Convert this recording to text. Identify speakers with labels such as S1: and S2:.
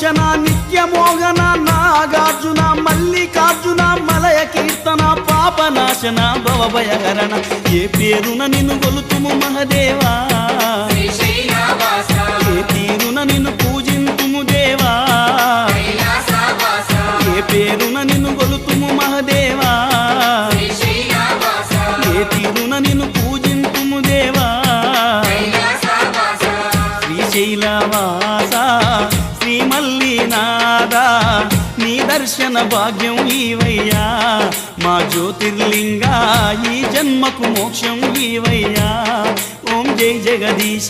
S1: నాగభూషణ నిత్యమోహన నాగార్జున మల్లికార్జున మలయ కీర్తన పాపనాశన భవభయహరణ ఏ పేరున నిన్ను గొలుతుము మహదేవా ఏ తీరున నిన్ను పూజింతుము దేవా ఏ పేరున నిన్ను గొలుతుము మహదేవా ఏ తీరున నిన్ను పూజింతుము దేవా శ్రీశైలవాస శ్రీ మల్లినాథ నీ దర్శన భాగ్యం ఈవయ్యా మా జ్యోతిర్లింగ ఈ జన్మకు మోక్షం ఈవయ్యా ఓం జై జగదీశ